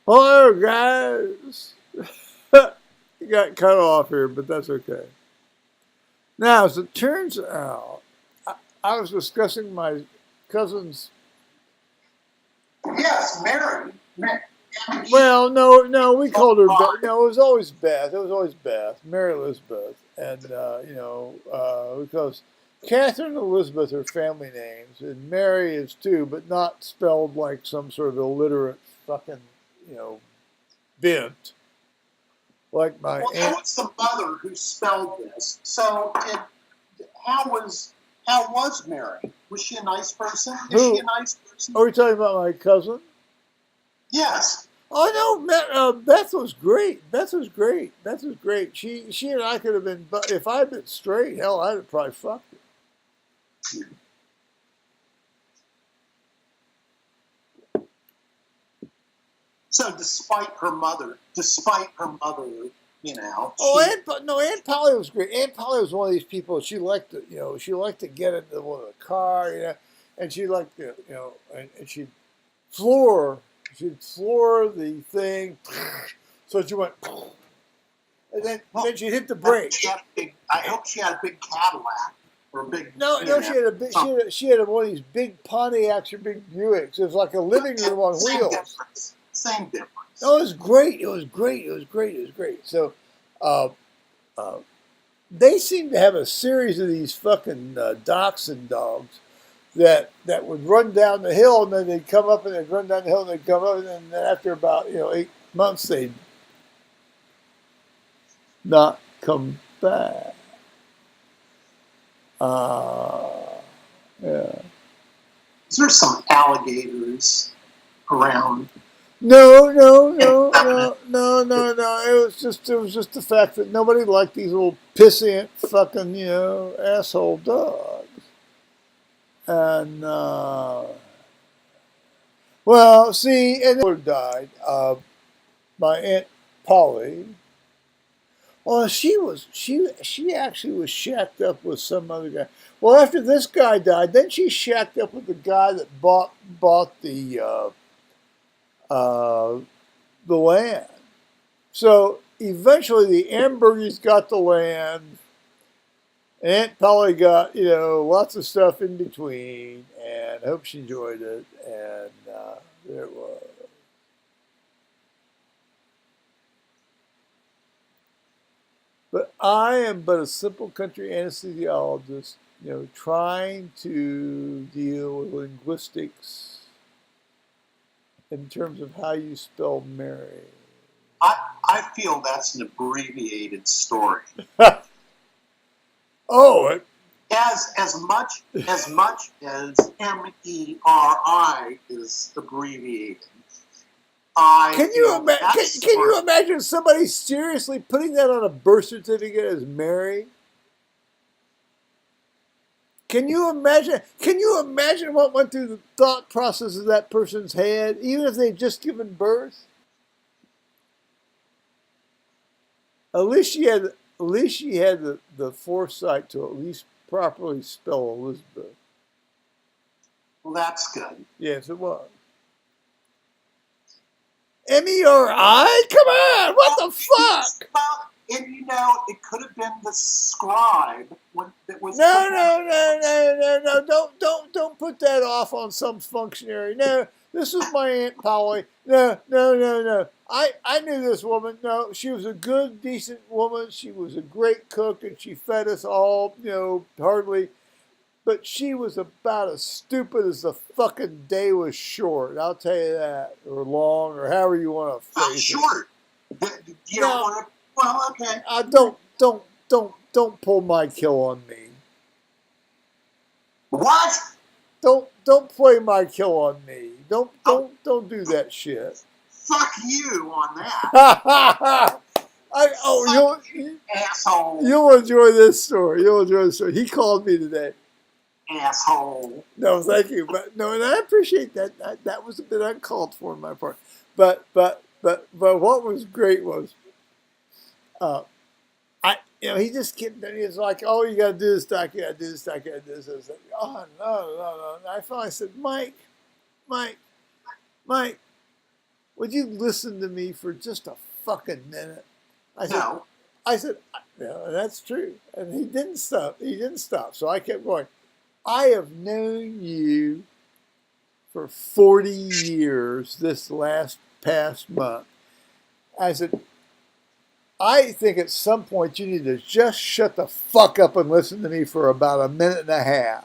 Hello, guys. You got cut off here, but that's okay. Now, as it turns out, I was discussing my cousin's. Yes, Mary. Well, no, we called her Beth. No, it was always Beth. It was always Beth, Mary Elizabeth, and because Catherine and Elizabeth are family names, and Mary is too, but not spelled like some sort of illiterate fucking you know bent like my Well, aunt. it was the mother who spelled this. So, how was Mary? Was she a nice person? Is Who? she a nice person? Are we talking about my cousin? Yes. Oh no, Beth was great. Beth was great. Beth was great. She and I could have been, but if I'd been straight, hell, I'd have probably fucked her. So, despite her mother, Oh, Aunt Polly was great. Aunt Polly was one of these people. She liked to get into the car, and she liked to, and she'd floor the thing, so she went, and then she'd hit the brake. I hope she had a big Cadillac or a big. No, she had one of these big Pontiacs or big Buicks. It was like a living room on wheels. Same difference. No, it was great. It was great. It was great. It was great. So, uh, uh, they seem to have a series of these fucking dachshund dogs that would run down the hill, and then they'd come up, and they'd run down the hill, and they'd come up, and then after about 8 months, they'd not come back. Yeah. Is there some alligators around? No. It was just the fact that nobody liked these little pissant fucking asshole dogs. And well, see, and then died. My Aunt Polly. Well, she actually was shacked up with some other guy. Well, after this guy died, then she shacked up with the guy that bought the land. So eventually, the Ambergers got the land. Aunt Polly got lots of stuff in between, and I hope she enjoyed it. And there it was. But I am but a simple country anesthesiologist, trying to deal with linguistics in terms of how you spell Mary. I feel that's an abbreviated story. Oh, as much as MERI is abbreviated. Can you imagine somebody seriously putting that on a birth certificate as Mary? Can you imagine? Can you imagine what went through the thought process of that person's head, even if they'd just given birth? At least she had the foresight to at least properly spell Elizabeth. Well, that's good. Yes, it was. MERI? Come on! What the fuck? Well, and it could have been the scribe that was. No! Don't put that off on some functionary. No, this was my Aunt Polly. No. I knew this woman. No, she was a good, decent woman. She was a great cook, and she fed us all, hardly. But she was about as stupid as the fucking day was short. I'll tell you that, or long, or however you want to phrase it. Short. You don't want to. Well, okay. Don't pull my kill on me. What? Don't play my kill on me. Don't do that shit. Fuck you on that. Asshole. You'll enjoy this story. He called me today. Asshole. No, thank you. But no, and I appreciate that. That was a bit uncalled for on my part. But what was great was, he just kept. He was like, "Oh, you got to do this, doc. You got to do this, doc. You got to do this." I was like, "Oh no!" And I finally said, "Mike, will would you listen to me for just a fucking minute? I said, No. I said, no, that's true. And he didn't stop. He didn't stop. So I kept going. I have known you for 40 years this past month. I said, I think at some point you need to just shut the fuck up and listen to me for about a minute and a half.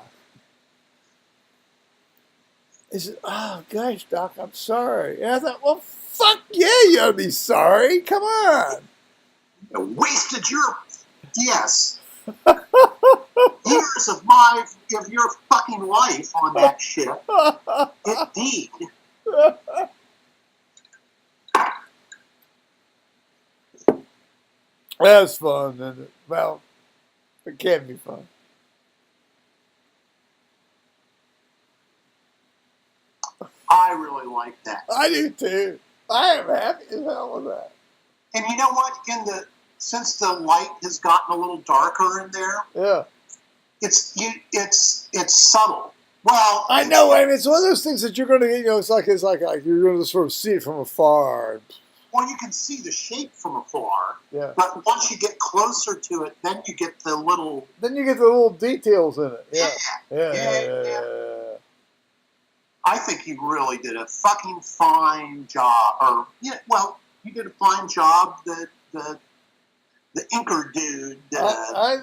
He said, oh, gosh, Doc, I'm sorry. And I thought, well, fuck yeah, you ought to be sorry. Come on. You wasted your, yes, years of your fucking life on that shit. Indeed. That's fun, isn't it? Well, it can be fun. I really like that. I do too. I am happy as hell with that. And you know what? Since the light has gotten a little darker in there, Yeah. it's subtle. Well, I know, and it's one of those things that you're going to get. It's like you're going to sort of see it from afar. Well, you can see the shape from afar. Yeah. But once you get closer to it, then you get the little. Then you get the little details in it. Yeah. Yeah. I think you really did a fucking fine job. You did a fine job. The inker dude. I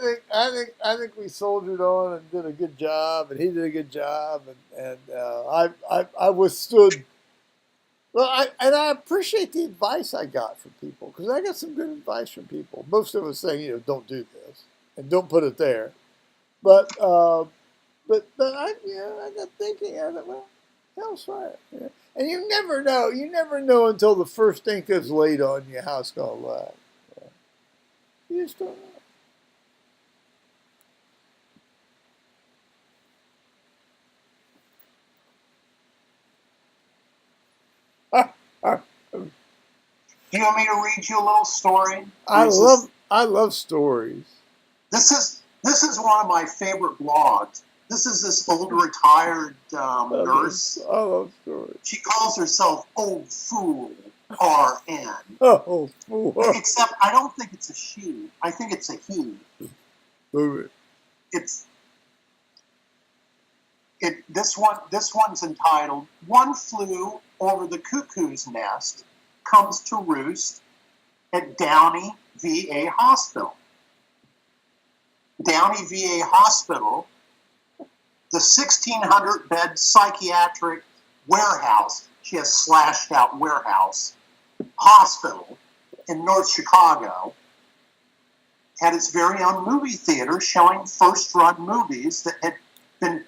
think we soldiered on and did a good job, and he did a good job, and I withstood. Well, I appreciate the advice I got from people, because I got some good advice from people. Most of us saying, don't do this and don't put it there, but I got thinking, I thought, well, hell's fire. Yeah. And you never know. You never know until the first ink is laid on you how it's going to look. Yeah. You just don't know. Do you want me to read you a little story? I love stories. This is one of my favorite blogs. This is this old retired nurse. I love stories. She calls herself Old Fool RN. Oh, fool. Except I don't think it's a she. I think it's a he. This one's entitled "One Flew Over the Cuckoo's Nest Comes to Roost at Downey VA Hospital." Downey VA Hospital, the 1,600-bed psychiatric warehouse, she has slashed out warehouse, hospital in North Chicago, had its very own movie theater showing first-run movies that had been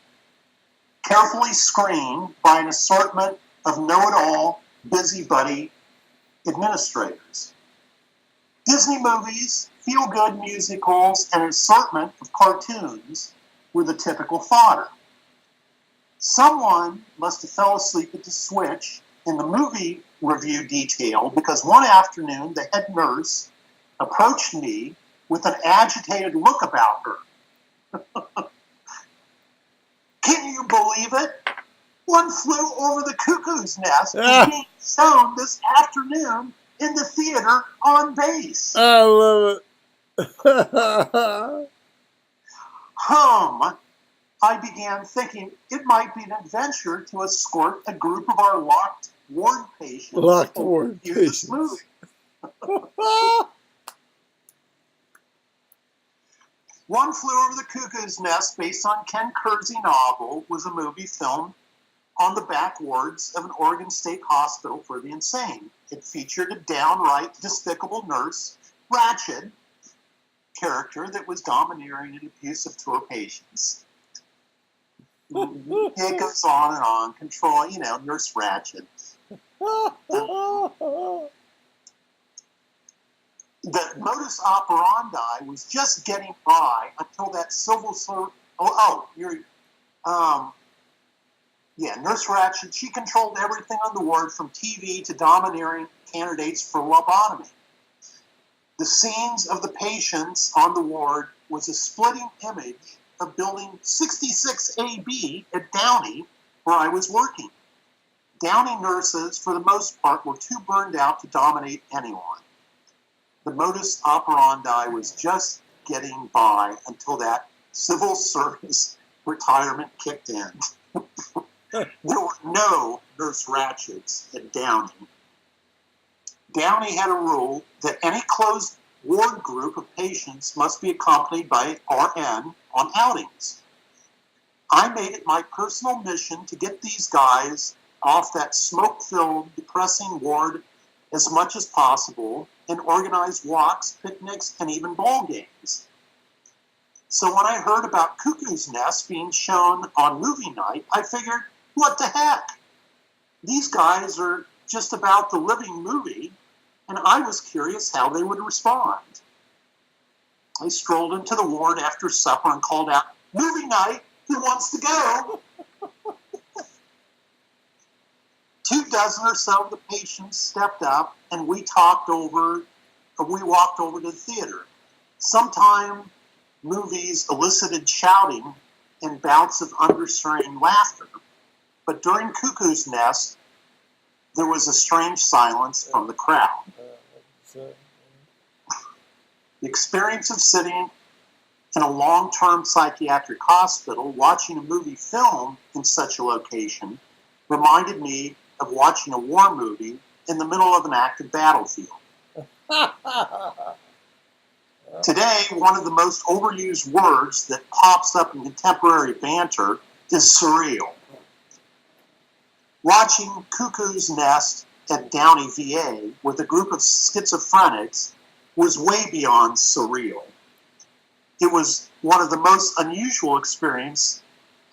carefully screened by an assortment of know-it-all, busybody administrators. Disney movies, feel-good musicals, and an assortment of cartoons were the typical fodder. Someone must have fell asleep at the switch in the movie review detail, because one afternoon the head nurse approached me with an agitated look about her. Can you believe it? One Flew Over the Cuckoo's Nest is being shown this afternoon in the theater on base. I love it. I began thinking it might be an adventure to escort a group of our locked ward patients to this movie. One Flew Over the Cuckoo's Nest, based on Ken Kersey novel, was a movie filmed on the back wards of an Oregon State hospital for the insane. It featured a downright despicable nurse, Ratched, character that was domineering and abusive to her patients. It goes on and on. Control, Nurse Ratched. The modus operandi was just getting by until that civil service. Nurse Ratched. She controlled everything on the ward, from TV to domineering candidates for lobotomy. The scenes of the patients on the ward was a splitting image of Building 66AB at Downey, where I was working. Downey nurses, for the most part, were too burned out to dominate anyone. The modus operandi was just getting by until that civil service retirement kicked in. There were no Nurse Ratchets at Downey. Downey had a rule that any closed ward group of patients must be accompanied by RN on outings. I made it my personal mission to get these guys off that smoke-filled, depressing ward as much as possible and organize walks, picnics, and even ball games. So when I heard about Cuckoo's Nest being shown on movie night, I figured, what the heck? These guys are just about the living movie, and I was curious how they would respond. I strolled into the ward after supper and called out, "Movie night, who wants to go?" 24 or so of the patients stepped up, and we walked over to the theater. Sometime movies elicited shouting and bouts of unrestrained laughter, but during Cuckoo's Nest, there was a strange silence from the crowd. The experience of sitting in a long-term psychiatric hospital watching a movie film in such a location reminded me of watching a war movie in the middle of an active battlefield. Today, one of the most overused words that pops up in contemporary banter is surreal. Watching Cuckoo's Nest at Downey VA with a group of schizophrenics was way beyond surreal. It was one of the most unusual experiences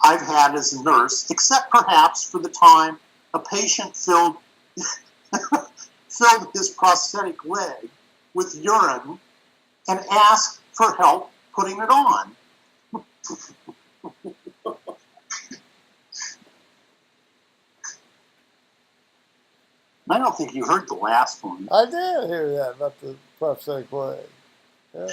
I've had as a nurse, except perhaps for the time a patient filled his prosthetic leg with urine and asked for help putting it on. I don't think you heard the last one. I did hear that about the prosthetic leg. Yeah.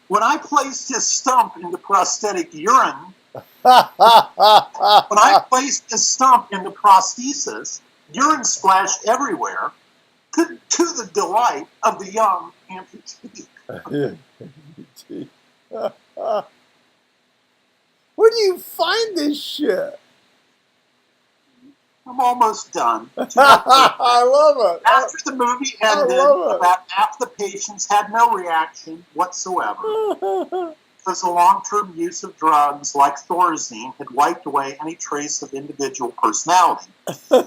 When I placed his stump in the prosthetic urine, when I placed his stump in the prosthesis, urine splashed everywhere, to the delight of the young amputee. Where do you find this shit? I'm almost done. I love it. After the movie ended, about half the patients had no reaction whatsoever, because the long-term use of drugs like Thorazine had wiped away any trace of individual personality. A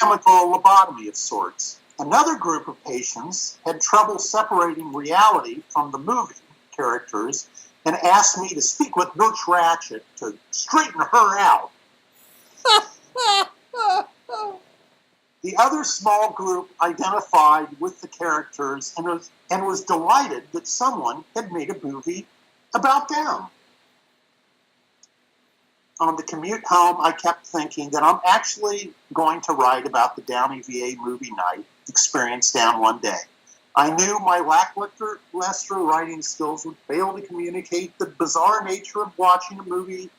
chemical lobotomy of sorts. Another group of patients had trouble separating reality from the movie characters and asked me to speak with Nurse Ratchet to straighten her out. The other small group identified with the characters and was delighted that someone had made a movie about them. On the commute home, I kept thinking that I'm actually going to write about the Downey VA movie night experience down one day. I knew my lackluster writing skills would fail to communicate the bizarre nature of watching a movie,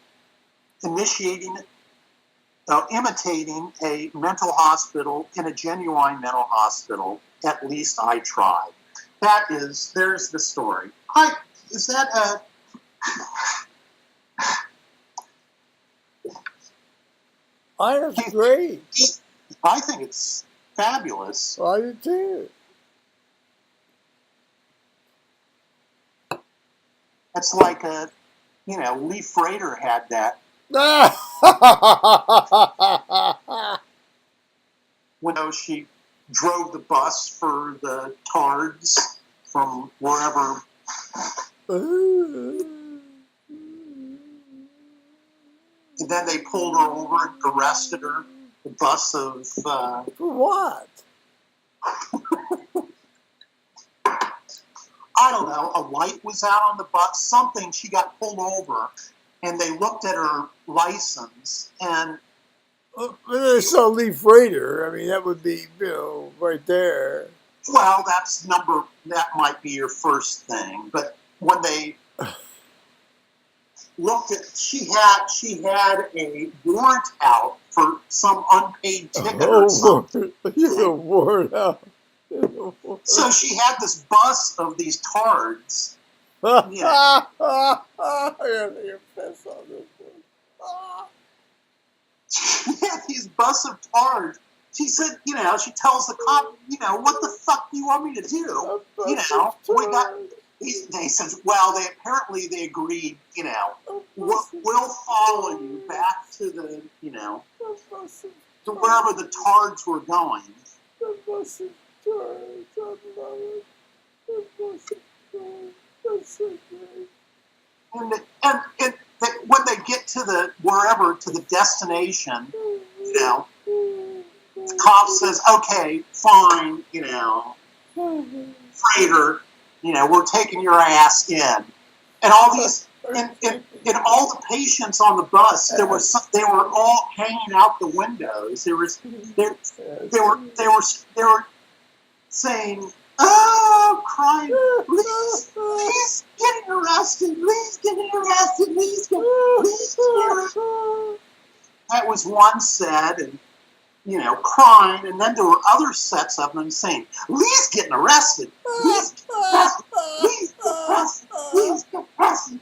imitating a mental hospital in a genuine mental hospital. At least I tried. There's the story. Is that a... That's great. I think it's fabulous. I do too. It's like Lee Frater had that. When she drove the bus for the TARDs from wherever. And then they pulled her over and arrested her. The bus of... For what? I don't know. A light was out on the bus. Something. She got pulled over. And they looked at her license. And... They saw Lee Frater. I mean, that would be, right there. Well, that might be your first thing. But when they... looked at. She had a warrant out for some unpaid ticket or something. You wore it out. So she had this bus of these tards. Yeah. You're pissed on this one. She had these bus of tards. She said, she tells the cop, what the fuck do you want me to do? We got. They said, well, they agreed, we'll follow you back to the, to wherever the tards were going. The bus of tards, I love it. The bus of tards, that's so great. And when they get to the destination, the cop says, okay, fine, freighter, we're taking your ass in. And all these, and all the patients on the bus, they were all hanging out the windows. They were saying, oh, crying, please get arrested, please get arrested, please get arrested. That was one set, and crying, and then there were other sets of them saying, Lee's getting arrested, Lee's getting arrested, Lee's getting arrested, Lee's getting arrested.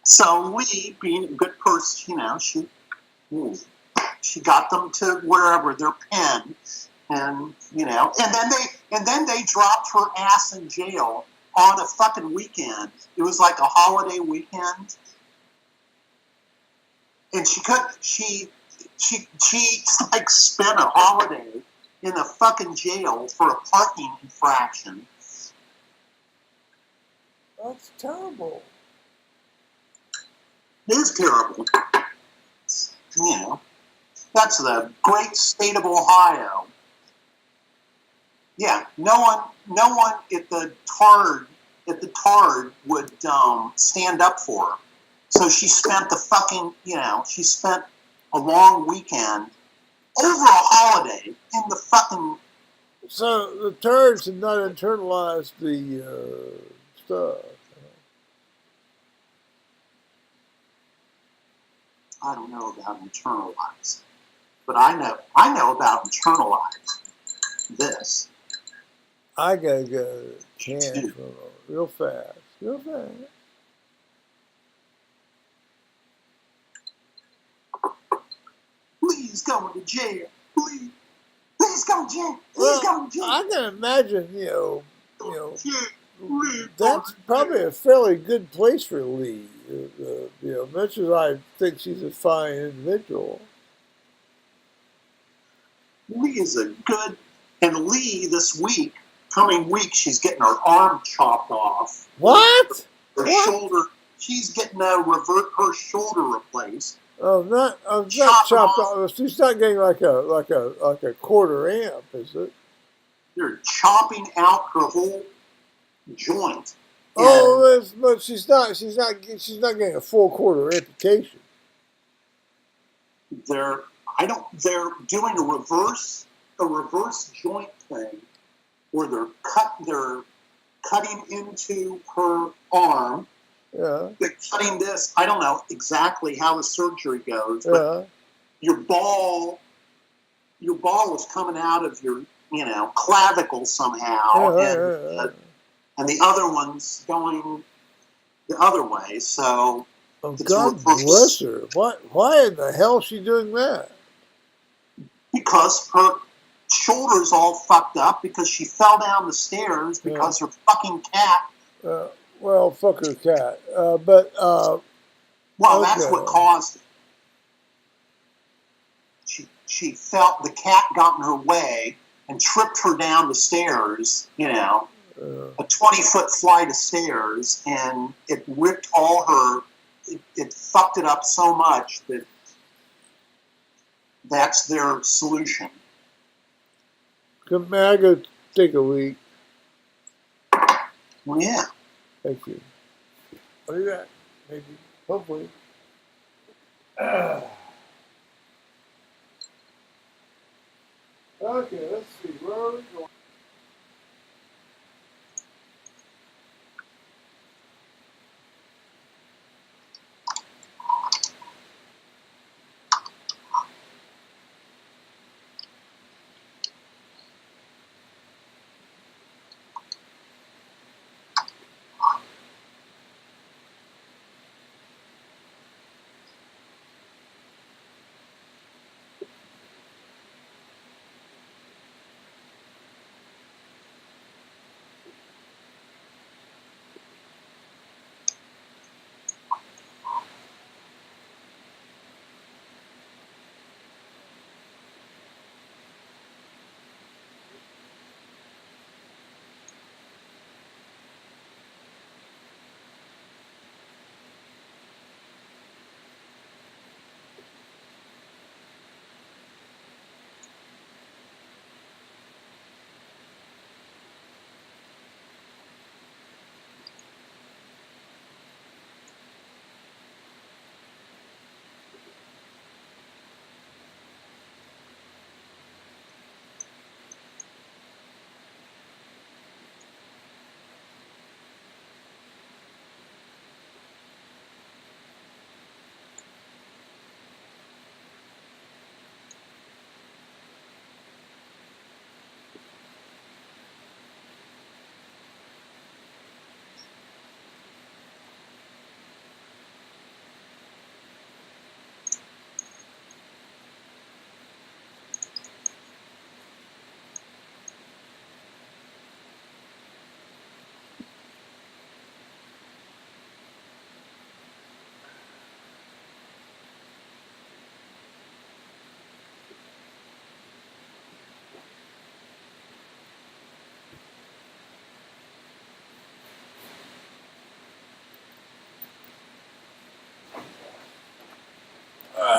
So Lee, being a good person, she got them to wherever their pen, and and then they dropped her ass in jail on a fucking weekend. It was like a holiday weekend, and she like spent a holiday in a fucking jail for a parking infraction. That's terrible. It is terrible. That's the great state of Ohio. Yeah, no one at the tard would stand up for her. So she spent she spent a long weekend over a holiday in the fucking. So the turds have not internalized the stuff. I don't know about internalized, but I know about internalized this. I gotta go can real fast. Please go to jail. Please go to jail. Please go to jail. I can imagine, that's probably a fairly good place for Lee. Much as I think she's a fine individual. Lee is a good, and Lee coming week, she's getting her arm chopped off. What? Her shoulder. She's getting her shoulder replaced. Not chopped off. She's not getting like a quarter amp, is it? They're chopping out her whole joint. But she's not getting a full quarter amputation. They're doing a reverse joint thing where they're cutting into her arm. Yeah. They're cutting this. I don't know exactly how the surgery goes, but your ball is coming out of your clavicle somehow, and the other one's going the other way. So God bless her. Why in the hell is she doing that? Because her shoulder's all fucked up because she fell down the stairs because her fucking cat. Well, fuck her cat. That's what caused it. She felt the cat got in her way and tripped her down the stairs, a 20-foot flight of stairs, and it ripped all her, it fucked it up so much that that's their solution. May I go take a leak? Well, yeah. Thank you. I'll do that. Maybe. Hopefully. Okay, let's see. Where are we going?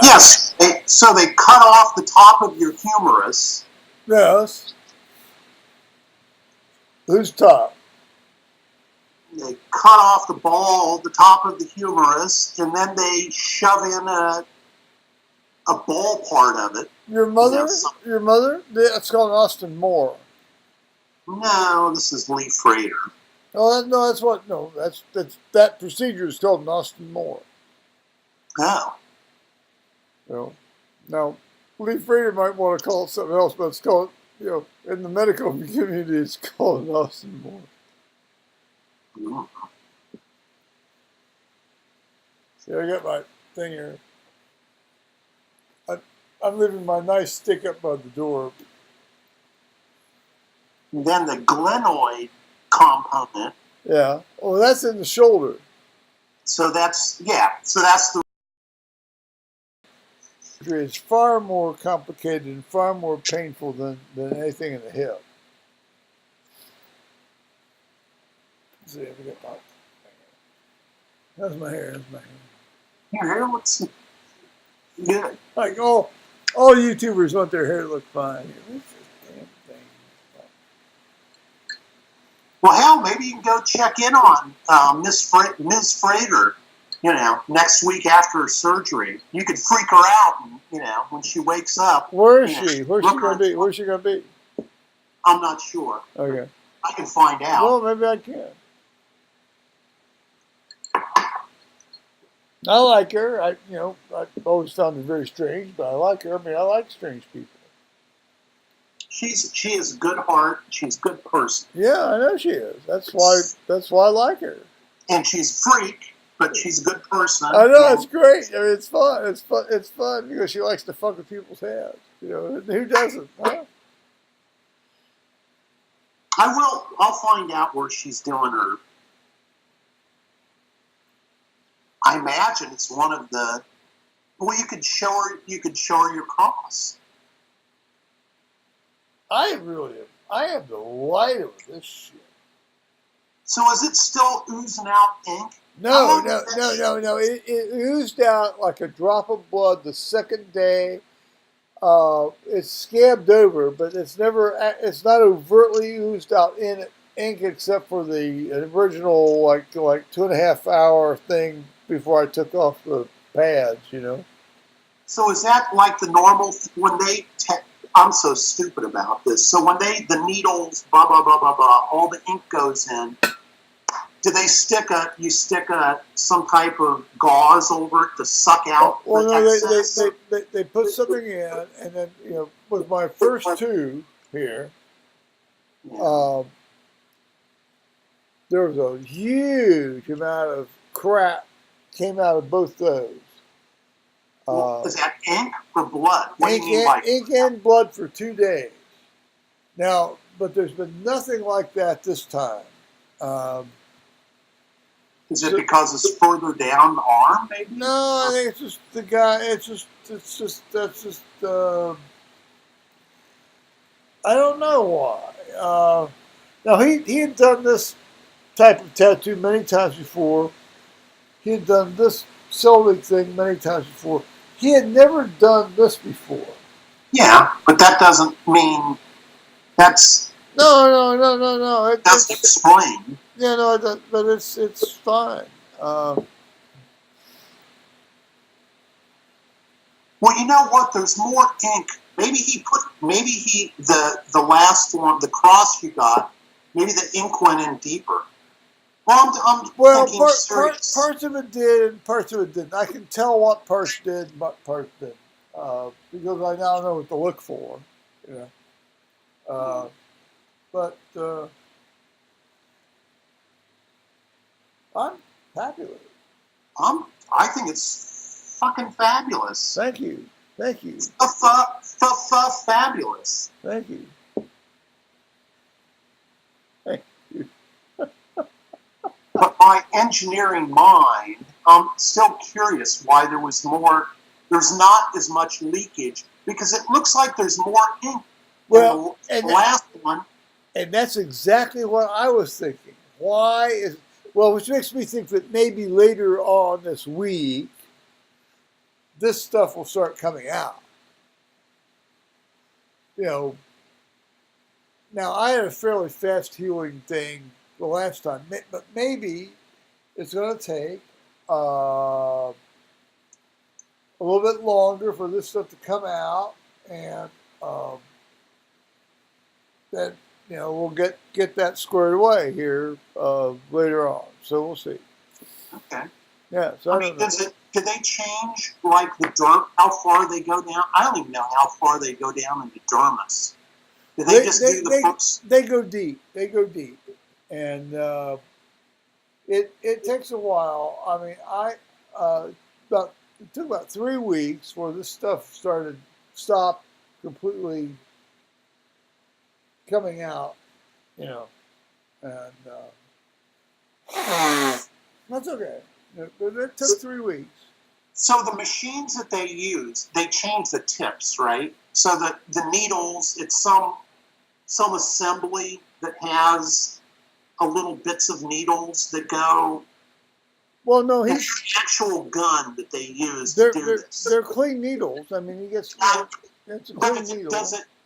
Yes. So they cut off the top of your humerus. Yes. Who's top? They cut off the top of the humerus, and then they shove in a ball part of it. Your mother? Your mother? That's called Austin Moore. No, this is Lee Frater. Oh, no, that's what. No, that procedure is called an Austin Moore. Oh. You know, now Lee Frater might want to call it something else, but it's called, in the medical community, it's called an Austin Moore. Mm. See, I got my thing here. I'm leaving my nice stick up by the door. And then the glenoid component. Yeah. Oh, that's in the shoulder. So that's the. It's far more complicated and far more painful than anything in the hip. Let's see if we get my. That's my hair. That's my hair. Here, let's see. Yeah. Like all YouTubers want their hair to look fine. This damn thing. Well, hell, maybe you can go check in on Ms. Frater. Next week after her surgery, you could freak her out. And, when she wakes up. Where is she? Where's she gonna be? Where's she gonna be? I'm not sure. Okay. I can find out. Well, maybe I can. I like her. I've always found her very strange, but I like her. I mean, I like strange people. She is a good heart. She's a good person. Yeah, I know she is. That's why I like her. And she's a freak, but she's a good person. I know, it's great. I mean, it's fun. It's fun because she likes to fuck with people's heads. Who doesn't? Huh? I'll find out where she's doing her. I imagine it's one of the. Well, you could show her your cross. I am delighted with this shit. So is it still oozing out ink? No. It oozed out like a drop of blood the second day. It's scabbed over, but it's not overtly oozed out in ink except for the original like 2.5 hour thing before I took off the pads, So is that like the normal when they I'm so stupid about this. So when the needles, blah, blah, blah, blah, blah, all the ink goes in, do they stick some type of gauze over it to suck out Well, the no, excess? they put something in, and then, with my first two here, Yeah. there was a huge amount of crap came out of both those. Is that ink or blood? What do you mean by Ink and blood for 2 days. Now, but there's been nothing like that this time. Is it because it's further down the arm, maybe? No, I think it's just the guy. I don't know why. Now he had done this type of tattoo many times before. He had done this celiac thing many times before. He had never done this before. Yeah, but that doesn't mean that's No. doesn't explain. Yeah, no, but it's fine. Well, you know what? There's more ink. Maybe the last one, the cross you got, maybe the ink went in deeper. Well, I'm thinking serious. Parts of it did and parts of it didn't. I can tell what parts did and what parts didn't, because I now know what to look for. But I'm happy with it. I think it's fucking fabulous. Thank you. Fabulous. Thank you. But my engineering mind, I'm still curious why there's not as much leakage, because it looks like there's more ink Well, in the last one. And that's exactly what I was thinking. Which makes me think that maybe later on this week, this stuff will start coming out. Now I had a fairly fast healing thing the last time, but maybe it's going to take a little bit longer for this stuff to come out, and then we'll get that squared away here later on. So we'll see. Okay. Yeah. So I mean, do they change like the dirt? How far they go down? I don't even know how far they go down in the dermis. Do they just do the first? They go deep. They go deep, and it takes a while. I mean, it took about 3 weeks for this stuff stopped completely coming out, and that's okay. It took 3 weeks. So the machines that they use, they change the tips, right? So that the needles, it's some assembly that has a little bits of needles that go. Well, no, it's the actual gun that they use to do this. They're clean needles. I mean, he gets it's a clean needle.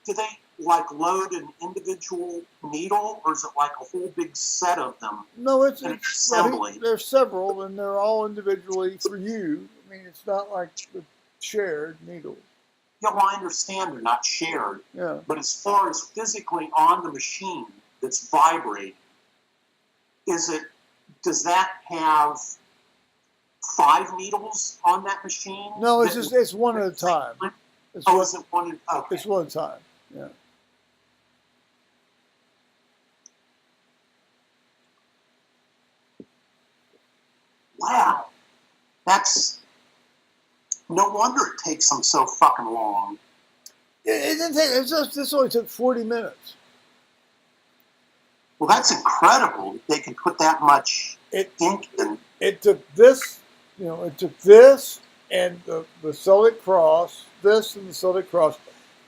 Do they like load an individual needle, or is it like a whole big set of them? No, it's assembly. There's several, and they're all individually for you. I mean, it's not like the shared needles. Yeah, well, I understand they're not shared. Yeah. But as far as physically on the machine that's vibrating, does that have 5 needles on that machine? No, it's one at a time. Is it one? Okay. It's one at a time. Yeah. Wow, that's no wonder it takes them so fucking long. It didn't take. This only took 40 minutes. Well, that's incredible. They can put that much ink in. It took this, it took this and the Celtic cross, this and the Celtic cross.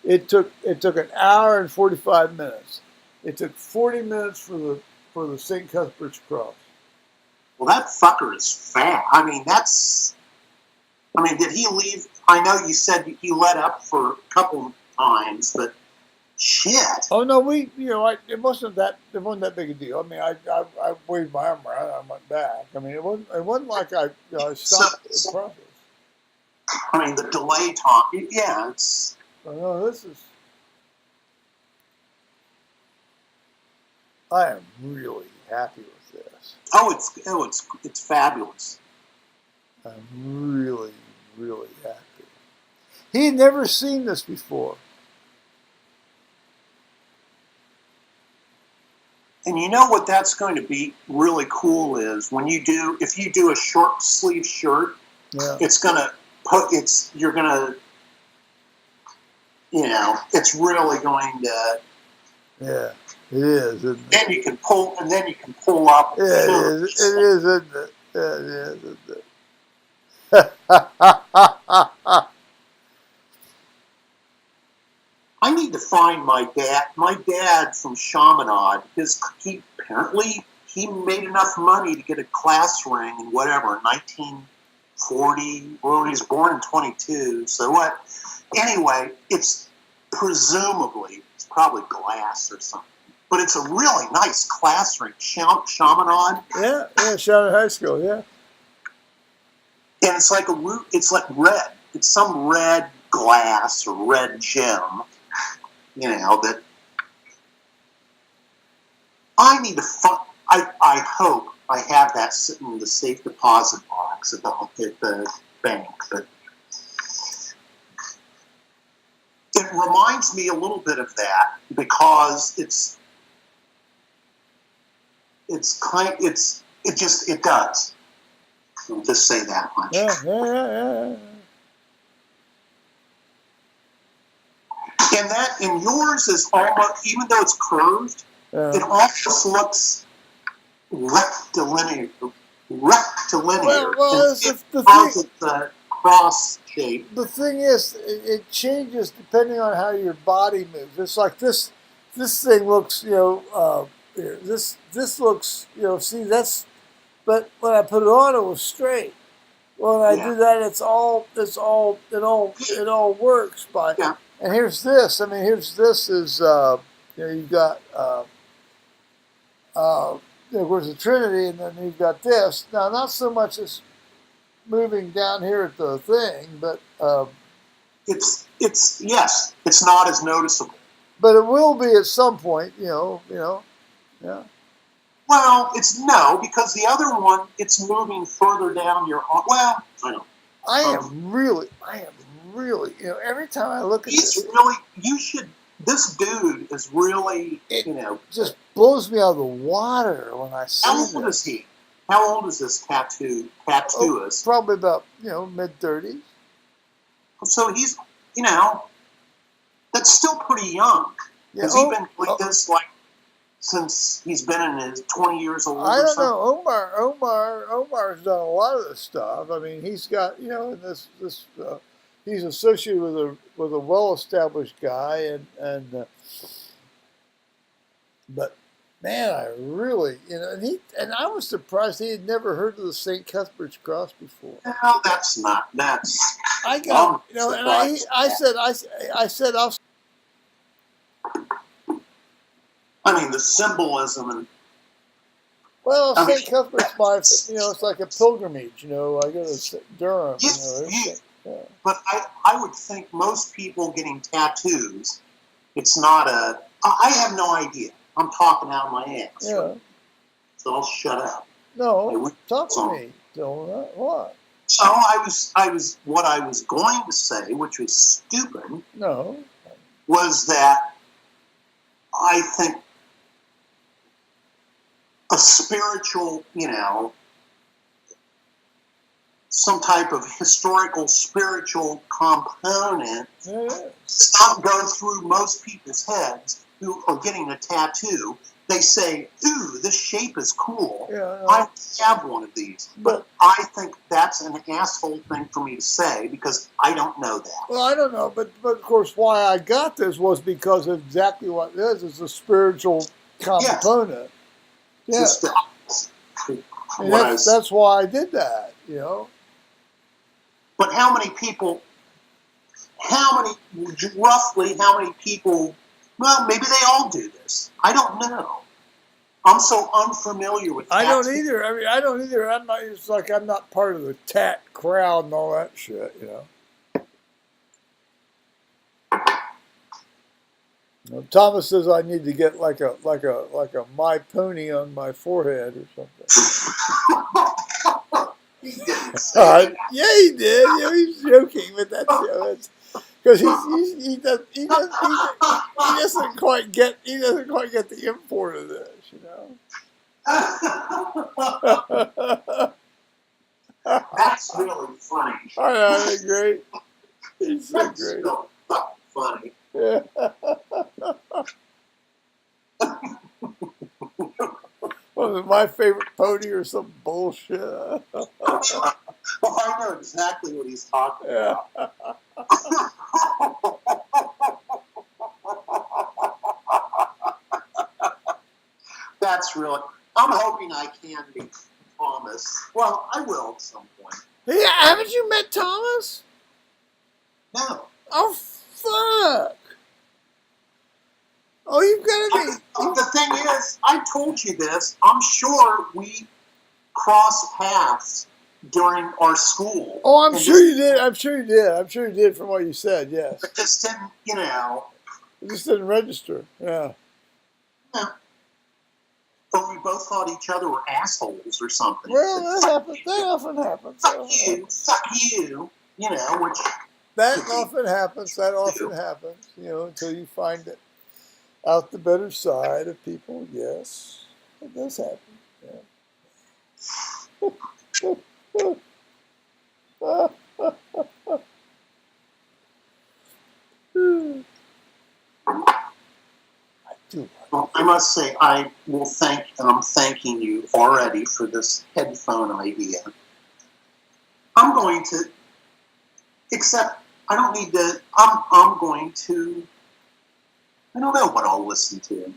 It took an hour and 45 minutes. It took 40 minutes for the St. Cuthbert's cross. Well, that fucker is fat. I mean, did he leave? I know you said he let up for a couple of times, but shit. Oh no, it wasn't that big a deal. I mean, I waved my arm around and I went back. I mean, it wasn't like I stopped the process. I mean, the delay time. Yeah, it's. No, this is. I am really happy with this. Oh, it's fabulous. I'm really, really happy. He had never seen this before. And you know what that's going to be really cool is when you do, if you do a short sleeve shirt, Yeah. it's gonna you're gonna, you know, it's really going to. Yeah, it is, isn't it? Then you can pull, up. Yeah, it is, isn't it? Yeah, it is, isn't it? I need to find my dad. My dad from Chaminade, he apparently he made enough money to get a class ring in whatever 1940. Well, he was born in 22. So what? Anyway, it's probably glass or something. But it's a really nice class ring, Chaminade. Yeah, Shannon High School, yeah. And it's like red. It's some red glass or red gem, you know, that I need to find. I hope I have that sitting in the safe deposit box at the bank. But it reminds me a little bit of that because it does. I'll just say that much. Yeah. And yours is almost, even though it's curved, it almost looks rectilinear. Well, It's a cross shape. The thing is, it changes depending on how your body moves. It's like this thing looks, this looks, see, that's, but when I put it on, it was straight. When I do that, it all works by. Yeah. And here's this. I mean, here's this is, you've got, of course, the Trinity, and then you've got this. Now, not so much as moving down here at the thing, but it's not as noticeable. But it will be at some point, yeah. Well, because the other one, it's moving further down your arm. Well, I don't. I am really, every time I look at this. This dude is really, just blows me out of the water when I see How old is he? How old is this tattooist? Probably about, mid-30s. So he's, that's still pretty young. Yeah. Has he been like this, since he's been in his 20 years old? I don't know. Omar's done a lot of this stuff. I mean, he's got, he's associated with a well-established guy, but man, I really, and I was surprised he had never heard of the St. Cuthbert's Cross before. No, that's. I got, and I said, I mean, the symbolism and. Well, St. Cuthbert's it's like a pilgrimage. I go to Durham. But I would think most people getting tattoos, it's not I have no idea. I'm talking out of my ass. Yeah. So I'll shut up. No, talk to me. What? So what I was going to say, which was stupid. No. Was that I think a spiritual, some type of historical spiritual component not go through most people's heads who are getting a tattoo. They say, ooh, this shape is cool. Yeah, I have one of these. But I think that's an asshole thing for me to say because I don't know that. Well, I don't know, but of course why I got this was because of exactly what it is. It's a spiritual component. Yes. That's why I did that, But how many people, roughly how many people, well, maybe they all do this. I don't know. I'm so unfamiliar with I don't either. I don't either. It's like I'm not part of the tat crowd and all that shit, Thomas says I need to get like a My Pony on my forehead or something. He didn't say that. Yeah, he did. You know, he's joking, but that's because he doesn't quite get the import of this, you know. That's really funny. I know, isn't it great? He's so That's great. so fucking funny. Yeah. Was it My Favorite Pony or some bullshit? Well, I know exactly what he's talking about. That's really. I'm hoping I can be Thomas. Well, I will at some point. Yeah, haven't you met Thomas? No. Oh, fuck. Oh, you've got to be. The thing is, I told you this. I'm sure we crossed paths during our school. Oh, I'm sure you did. I'm sure you did. I'm sure you did from what you said, yes. It just didn't, you know. It just didn't register, yeah. Yeah. But we both thought each other were assholes or something. Well, that happens. That often happens. Fuck you, you know, which... That often happens. That often happens, you know, until you find it out the better side of people. Yes, it does happen. Yeah. I do. Well, I must say, I will thank, and I'm thanking you already for this headphone idea. I'm going to, except I don't need to, I'm going to, I don't know what I'll listen to.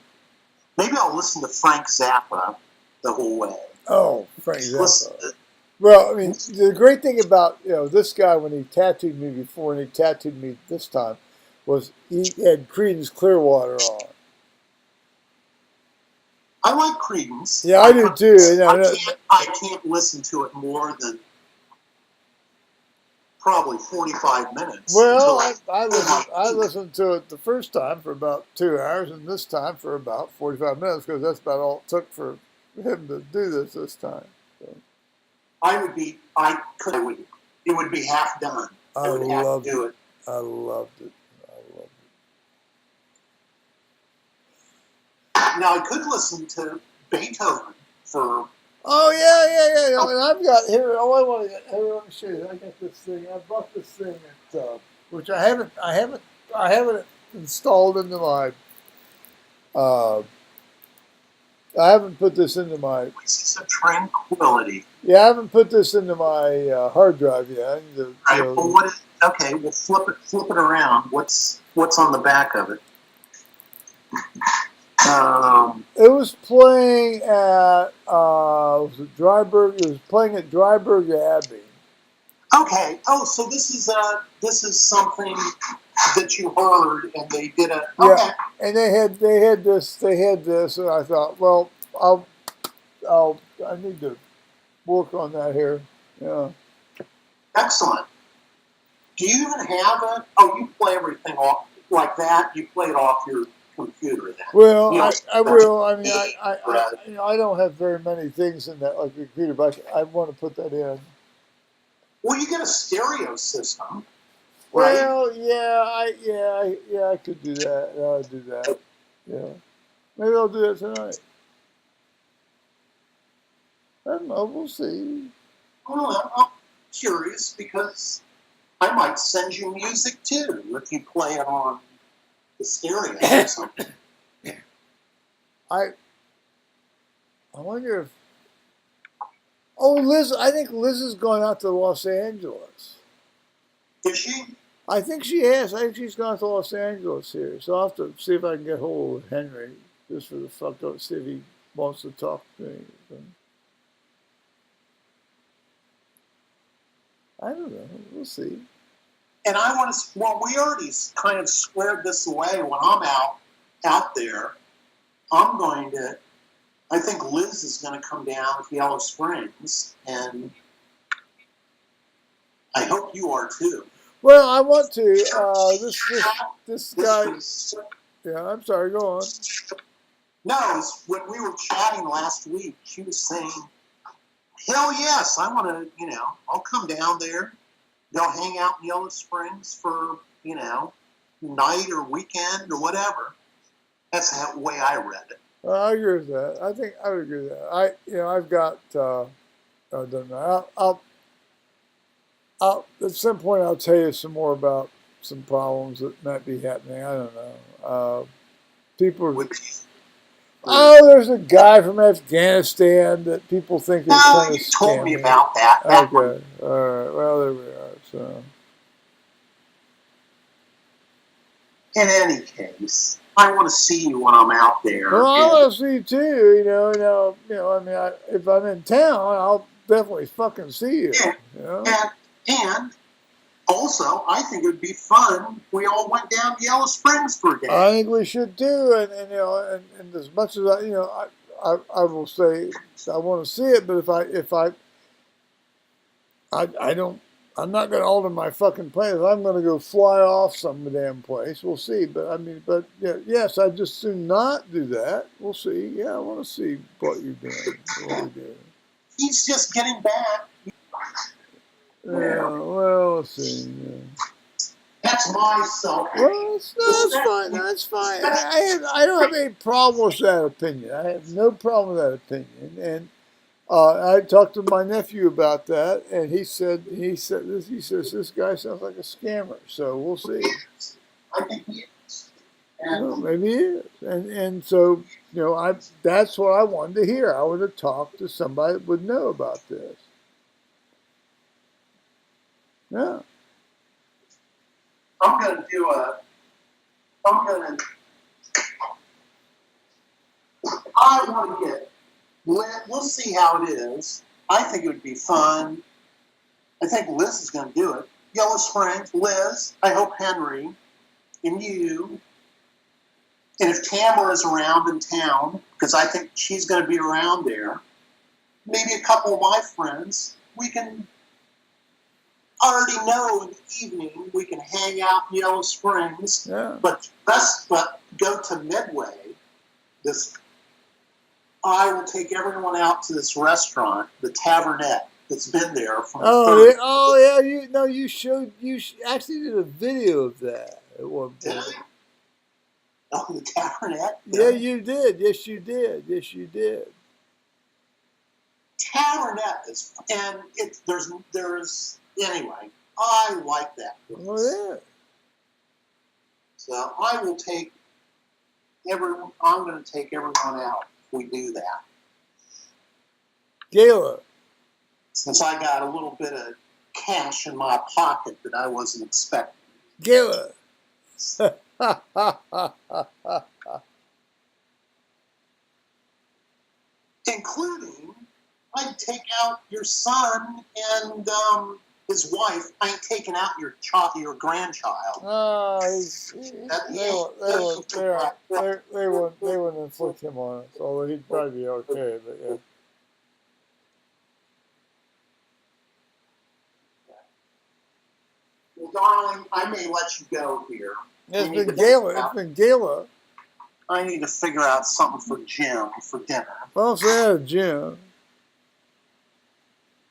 Maybe I'll listen to Frank Zappa the whole way. Oh, Frank Zappa. Well, I mean, the great thing about, you know, this guy when he tattooed me before and he tattooed me this time was he had Creedence Clearwater on. I like Creedence. Yeah, I do too. I can't listen to it more than probably 45 minutes. Well, I listened to it the first time for about 2 hours, and this time for about 45 minutes because that's about all it took for him to do this time. So. It would be half done. I would have to do it. I loved it. Now, I could listen to Beethoven for... Oh, yeah. And I've got here, let me show you. I got this thing. I bought this thing at, which I haven't installed into my, I haven't put this into my... Voices of Tranquility. Yeah, I haven't put this into my hard drive yet. Okay, we'll flip it around. What's on the back of it? It was playing at was it Dryburgh? It was playing at Dryburgh Abbey. Okay. Oh, so this is something that you heard, and they did a... Okay. Yeah, and they had this, and I thought, well, I need to work on that here. Yeah. Excellent. Do you even have a... Oh, you play everything off like that? You play it off your computer then? Well, I will. I mean, I don't have very many things in that like a computer, but I want to put that in. Well, you get a stereo system, right? Well, yeah, I could do that. I'll do that. Yeah, maybe I'll do that tonight. I don't know. We'll see. Well, I'm curious because I might send you music too if you play it on the stereo or something. I wonder if... Oh, Liz, I think Liz has gone out to Los Angeles. Is she? I think she has. I think she's gone to Los Angeles here. So I'll have to see if I can get hold of Henry just for the fuck of it, see if he wants to talk to me. I don't know. We'll see. And I want to... Well, we already kind of squared this away when I'm out there. I'm going to... I think Liz is going to come down to Yellow Springs, and I hope you are too. Well, I want to. This guy... Yeah, I'm sorry. Go on. No, when we were chatting last week, she was saying, hell yes, I want to, I'll come down there. Go hang out in Yellow Springs for, night or weekend or whatever. That's the way I read it. I agree with that. I think I would agree with that. I've got, I don't know. I'll at some point I'll tell you some more about some problems that might be happening. I don't know. People are, oh, there's a guy from Afghanistan that people think is No, kind you of told me scammy. about that. Okay, all right. Well, there we are. So, in any case, I want to see you when I'm out there. well, I want to see you too. I mean, if I'm in town, I'll definitely fucking see you. And also, I think it would be fun if we all went down to Yellow Springs for a day. I think we should too. And as much as I will say I want to see it, but I don't. I'm not going to alter my fucking plans. I'm going to go fly off some damn place. We'll see. But yeah, yes, I'd just soon not do that. We'll see. Yeah, I want to see what you're doing. He's just getting back. Yeah, well, let's see. Yeah. That's my self. Well, that's fine. That's fine. I don't have any problem with that opinion. I have no problem with that opinion. And I talked to my nephew about that, and he says this guy sounds like a scammer. So we'll see. I think he is. Well, maybe he is. And so that's what I wanted to hear. I wanted to talk to somebody that would know about this. Yeah. I'm going to do I want to get, we'll see how it is. I think it would be fun. I think Liz is going to do it. Yellow Springs, Liz, I hope Henry, and you, and if Tamara is around in town, because I think she's going to be around there, maybe a couple of my friends, we can already know in the evening we can hang out in Yellow Springs, but go to Midway. I will take everyone out to this restaurant, the Tavernette, that's been there from the 30s. You actually did a video of that at one point. Did I? Oh, the Tavernette? Yeah, you did. Yes, you did. Yes, you did. Tavernette is, and there's anyway. I like that place. Oh yeah. So I will take everyone. I'm going to take everyone out if we do that. Gala. Since I got a little bit of cash in my pocket that I wasn't expecting. Gala. Including, I'd take out your son and his wife. I ain't taking out your grandchild. Oh, they wouldn't inflict him on us, although he'd probably be okay, but yeah. Well, darling, I may let you go here. It's been Gala. I need to figure out something for Jim for dinner. Well, so Jim.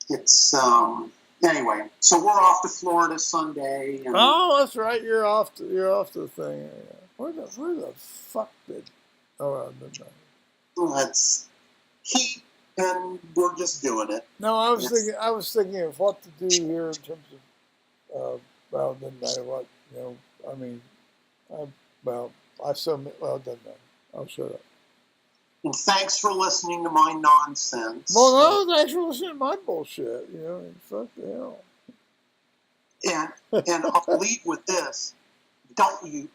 It's anyway. So we're off to Florida Sunday. And that's right. You're off to the thing. Where the fuck did? Oh, I didn't know. That's heat, and we're just doing it. No, I was thinking of what to do here in terms of well, doesn't matter what I mean. Doesn't matter. I'll shut up. And thanks for listening to my nonsense. Well, no, thanks for listening to my bullshit. Fuck the hell. And I'll leave with this. Don't you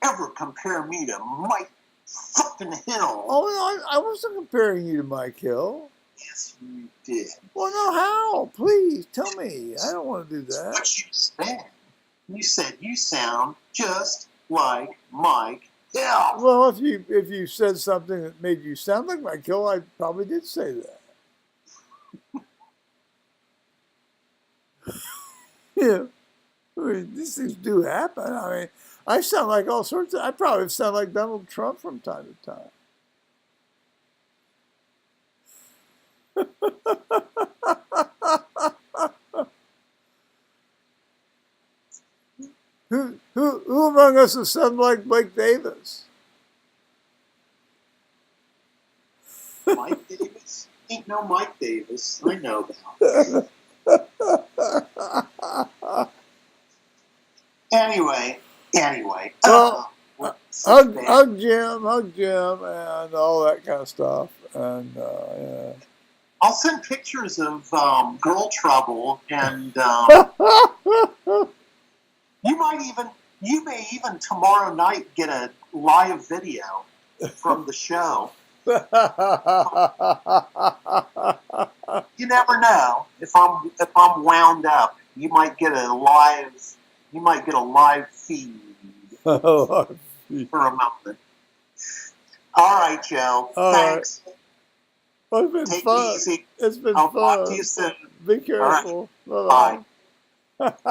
ever compare me to Mike fucking Hill. Oh, no, I wasn't comparing you to Mike Hill. Yes, you did. Well, no, how? Please, tell me. I don't want to do that. What you said. You said you sound just like Mike Hill. Well, if you said something that made you sound like Mike Hill, I probably did say that. Yeah. I mean, these things do happen. I mean, I sound like all sorts of. I probably sound like Donald Trump from time to time. Who among us is sound like Blake Davis? Mike Davis? Ain't no Mike Davis. I know that. Anyway. Well, hug Jim, and all that kind of stuff. And yeah. I'll send pictures of Girl Trouble, and you may even tomorrow night get a live video from the show. You never know. If I'm wound up, you might get a live feed for a moment. All right, Joe. All Thanks. Right. Well, it's been Take fun. it easy. It's been I'll fun. talk to you soon. Be careful. All right. Bye. Bye-bye.